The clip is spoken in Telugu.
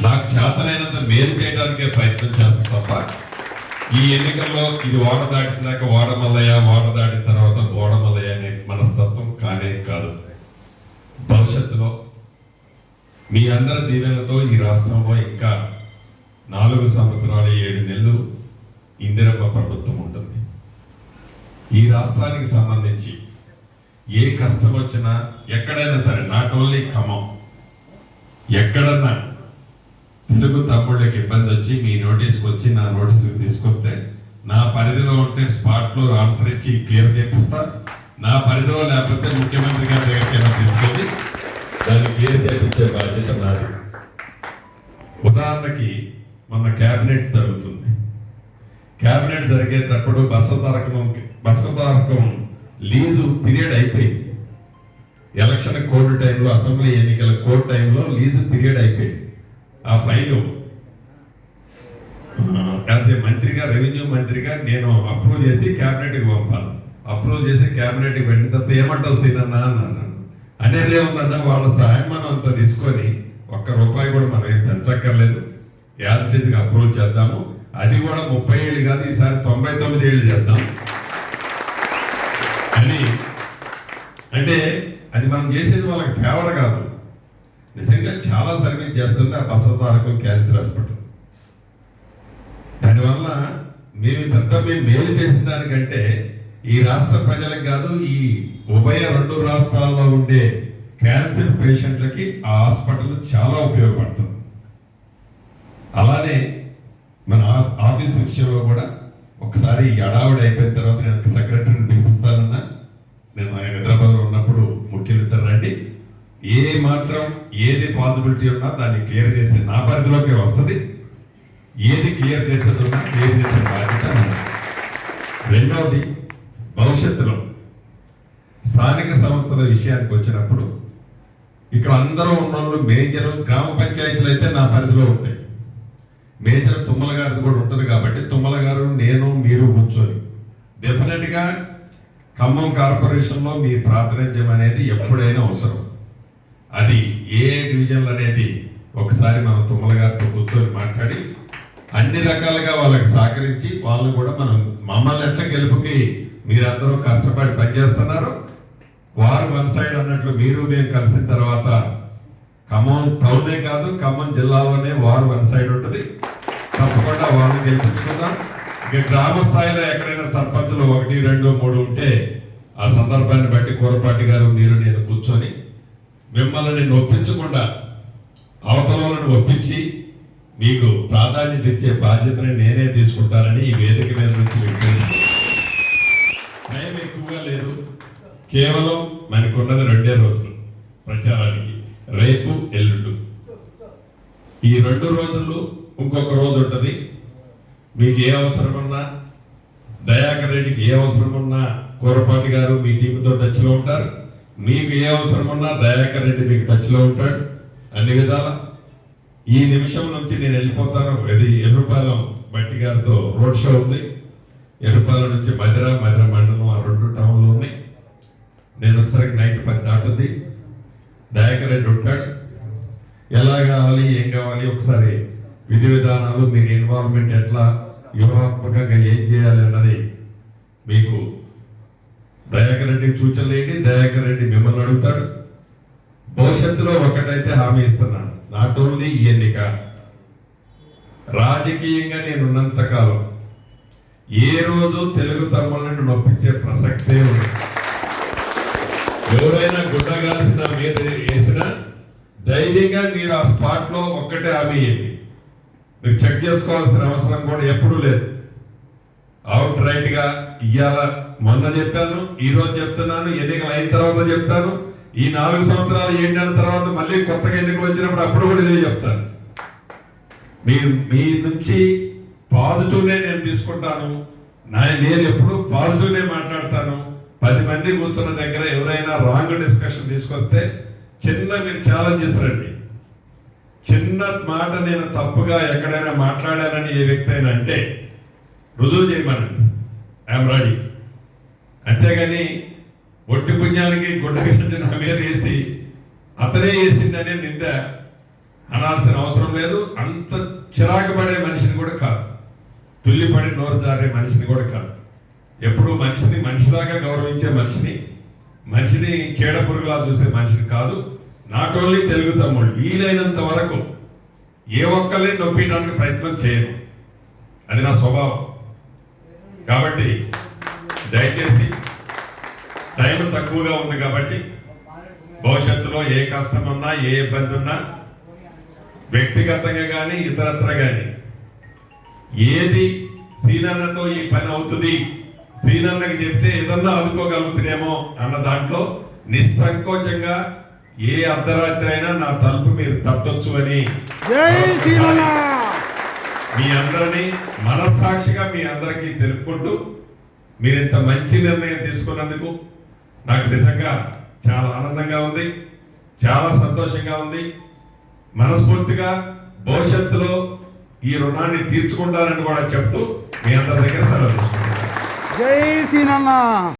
నాకు చేతనైనంత మేలు చేయడానికే ప్రయత్నం చేస్తాను తప్ప ఈ ఎన్నికల్లో ఇది ఓడ దాటినాక ఓడమల్లయ్య, ఓడ దాటిన తర్వాత ఓడమల్లయ్య అనే మనస్తత్వం కానే కాదు. భవిష్యత్తులో మీ అందరి దీవెనలతో ఈ రాష్ట్రంలో ఇంకా 4 సంవత్సరాలు 7 నెలలు ఇందిరమ్మ ప్రభుత్వం ఉంటుంది. ఈ రాష్ట్రానికి సంబంధించి ఏ కష్టం వచ్చినా ఎక్కడైనా సరే, నాట్ ఓన్లీ ఖమ్మం, ఎక్కడన్నా తెలుగు తమ్ముళ్ళకి ఇబ్బంది వచ్చి మీ నోటీస్కి వచ్చి నా నోటీస్కి తీసుకొస్తే నా పరిధిలో ఉంటే స్పాట్లో ఆన్సర్ ఇచ్చి క్లియర్ చేపిస్తా. నా పరిధిలో లేకపోతే ముఖ్యమంత్రి గారి దగ్గరికి తీసుకెళ్ళి దాన్ని క్లియర్ చేయించే బాధ్యత నాది. ఉదాహరణకి మొన్న క్యాబినెట్ జరుగుతుంది. క్యాబినెట్ జరిగేటప్పుడు బసవతారకం లీజు పీరియడ్ అయిపోయింది. ఎలక్షన్ కోడ్ టైంలో, అసెంబ్లీ ఎన్నికల కోడ్ టైంలో లీజు పీరియడ్ అయిపోయింది. ఆ ఫైలు యాజ్ ఏ మంత్రిగా, రెవెన్యూ మంత్రిగా నేను అప్రూవ్ చేసి క్యాబినెట్కి పంపాలి. అప్రూవ్ చేసి క్యాబినెట్కి వెళ్ళిన తర్వాత ఏమంటావు సీనన్నా అన్నాను. అనేది ఏముందన్నా, వాళ్ళ సహాయం మనం అంతా తీసుకొని ₹1 కూడా మనం ఏం పెంచక్కర్లేదు, యాజ్ ఇట్ ఈస్గా అప్రూవ్ చేద్దాము. అది కూడా 30 ఏళ్ళు కాదు, ఈసారి 99 ఏళ్ళు చేద్దాం అని. అంటే అది మనం చేసేది వాళ్ళకి ఫేవర్ కాదు, నిజంగా చాలా సర్వీస్ చేస్తుంది ఆ బసవతారకం క్యాన్సర్ హాస్పిటల్. దానివల్ల మేము మేలు చేసిన దానికంటే ఈ రాష్ట్ర ప్రజలకు కాదు, ఈ ఉభయ 2 రాష్ట్రాల్లో ఉండే క్యాన్సర్ పేషెంట్లకి ఆ హాస్పిటల్ చాలా ఉపయోగపడుతుంది. అలానే మన ఆఫీస్ విషయంలో కూడా ఒకసారి అడావిడి అయిపోయిన తర్వాత నేను సెక్రటరీని పిలిపిస్తానన్నా. నేను హైదరాబాద్లో ఉన్నప్పుడు ముఖ్యమంత్రి రండి, ఏ మాత్రం ఏది పాసిబిలిటీ ఉన్నా దాన్ని క్లియర్ చేస్తే నా పరిధిలోకి వస్తుంది. ఏది క్లియర్ చేసేది ఉన్నా క్లియర్ చేసే బాధ్యత. రెండవది, భవిష్యత్తులో స్థానిక సంస్థల విషయానికి వచ్చినప్పుడు ఇక్కడ అందరూ ఉన్నోళ్ళు మేజర్ గ్రామ పంచాయతీలు అయితే నా పరిధిలో ఉంటాయి. మేజర్ తుమ్మల గారిది కూడా ఉంటుంది కాబట్టి తుమ్మల గారు, నేను, మీరు కూర్చొని డెఫినెట్గా ఖమ్మం కార్పొరేషన్లో మీ ప్రాతినిధ్యం అనేది ఎప్పుడైనా అవసరం. అది ఏ డివిజన్లు అనేది ఒకసారి మనం తుమ్మల గారితో కూర్చొని మాట్లాడి అన్ని రకాలుగా వాళ్ళకి సహకరించి వాళ్ళని కూడా మమ్మల్ని ఎట్లా గెలుపుకి మీరందరూ కష్టపడి పనిచేస్తున్నారు, వారు 1 సైడ్ అన్నట్లు మీరు మేము కలిసిన తర్వాత ఖమ్మం టౌనే కాదు ఖమ్మం జిల్లాలోనే వారు 1 సైడ్ ఉంటుంది. తప్పకుండా వాళ్ళని గెలిపించుకుందాం. ఇక గ్రామ స్థాయిలో ఎక్కడైనా సర్పంచులు 1, 2, 3 ఉంటే ఆ సందర్భాన్ని బట్టి కూరపాటి గారు, మీరు, నేను కూర్చొని మిమ్మల్ని ఒప్పించకుండా అవతలను ఒప్పించి మీకు ప్రాధాన్యత ఇచ్చే బాధ్యతని నేనే తీసుకుంటానని ఈ వేదిక మీద నుంచి టైం ఎక్కువగా లేదు, కేవలం మనకున్నది 2 రోజులు ప్రచారానికి, రేపు ఎల్లుండు. ఈ 2 రోజులు ఇంకొక రోజు ఉంటుంది. మీకు ఏ అవసరం ఉన్నా, దయాకర్ రెడ్డికి ఏ అవసరం ఉన్నా కూరపాటి గారు మీ టీంతో టచ్లో ఉంటారు. మీకు ఏ అవసరం ఉన్నా దయాకర్ రెడ్డి మీకు టచ్లో ఉంటాడు అన్ని విధాల. ఈ నిమిషం నుంచి నేను వెళ్ళిపోతాను. ఇది ఎర్రుపాలెం బట్టి గారితో రోడ్ షో ఉంది. ఎర్రుపాలెం నుంచి మధిర మండలం, ఆ 2 టౌన్లు ఉన్నాయి. నేను ఒకసారి నైట్ 10 దాటుద్ది. దయాకర్ రెడ్డి ఉంటాడు. ఎలా కావాలి, ఏం కావాలి, ఒకసారి విధి విధానాలు, మీరు ఇన్వాల్వ్మెంట్ ఎట్లా, వ్యూహాత్మకంగా ఏం చేయాలి అన్నది మీకు దయాకర్ రెడ్డికి సూచనలు ఏంటి, దయాకర్ రెడ్డి మిమ్మల్ని అడుగుతాడు. భవిష్యత్తులో ఒకటైతే హామీ ఇస్తున్నాను, నాట్ ఓన్లీ ఈ ఎన్నిక, రాజకీయంగా నేను ఉన్నంతకాలం ఏ రోజు తెలుగు తమ్ముళ్ళని నొప్పించే ప్రసక్తే ఉంది. ఎవరైనా గుడ్డగాల్సిన మీద వేసినా ధైర్యంగా మీరు ఆ స్పాట్లో ఒక్కటే హామీ ఇవ్వండి. మీరు చెక్ చేసుకోవాల్సిన అవసరం కూడా ఎప్పుడూ లేదు. అవుట్ రైట్ గా ఇవాళ మొన్న చెప్పాను, ఈ రోజు చెప్తున్నాను, ఎన్నికలు అయిన తర్వాత చెప్తాను, ఈ 4 సంవత్సరాలు ఏంటన్న తర్వాత మళ్ళీ కొత్తగా ఎన్నికలు వచ్చినప్పుడు అప్పుడు కూడా ఇదే చెప్తాను. మీ నుంచి పాజిటివ్నే నేను తీసుకుంటాను. నేను ఎప్పుడు పాజిటివ్నే మాట్లాడతాను. 10 మంది కూర్చున్న దగ్గర ఎవరైనా రాంగ్ డిస్కషన్ తీసుకొస్తే మీరు ఛాలెంజ్ చేస్తారండి. చిన్న మాట నేను తప్పుగా ఎక్కడైనా మాట్లాడానని ఏ వ్యక్తి అయినా అంటే రుజువు చేయమనండి, ఐఎమ్ రెడీ. అంతేగాని ఒట్టి పుణ్యానికి గుడ్డ నా మీద వేసి అతనే వేసిందనే నింద అనాల్సిన అవసరం లేదు. అంత చిరాకు పడే మనిషిని కూడా కాదు, తుల్లిపడి నోరు జారే మనిషిని కూడా కాదు. ఎప్పుడు మనిషిని మనిషిలాగా గౌరవించే మనిషిని చీడ పురుగులా చూసే మనిషిని కాదు. నాట్ ఓన్లీ తెలుగు తమ్ముళ్ళు, వీలైనంత వరకు ఏ ఒక్కరిని నొప్పించడానికి ప్రయత్నం చేయను, అది నా స్వభావం. కాబట్టి దయచేసి టైం తక్కువగా ఉంది కాబట్టి భవిష్యత్తులో ఏ కష్టం ఉన్నా ఏ ఇబ్బంది ఉన్నా వ్యక్తిగతంగా కానీ ఇతరత్ర కానీ ఏది శ్రీనన్నతో ఈ పని అవుతుంది, శ్రీనన్నకి చెప్తే ఏదన్నా ఆదుకోగలుగుతాడేమో అన్న దాంట్లో నిస్సంకోచంగా ఏ అర్ధరాత్రి అయినా నా తలుపు మీరు తట్టొచ్చు అని మీ అందరినీ మనస్సాక్షిగా మీ అందరికీ తెలుపుకుంటూ, మీరు ఇంత మంచి నిర్ణయం తీసుకున్నందుకు నాకు నిజంగా చాలా ఆనందంగా ఉంది, చాలా సంతోషంగా ఉంది. మనస్ఫూర్తిగా భవిష్యత్తులో ఈ రుణాన్ని తీర్చుకుంటారని కూడా చెప్తూ మీ అందరి దగ్గర సెలవు తీసుకుంటాను. జై శ్రీనన్న.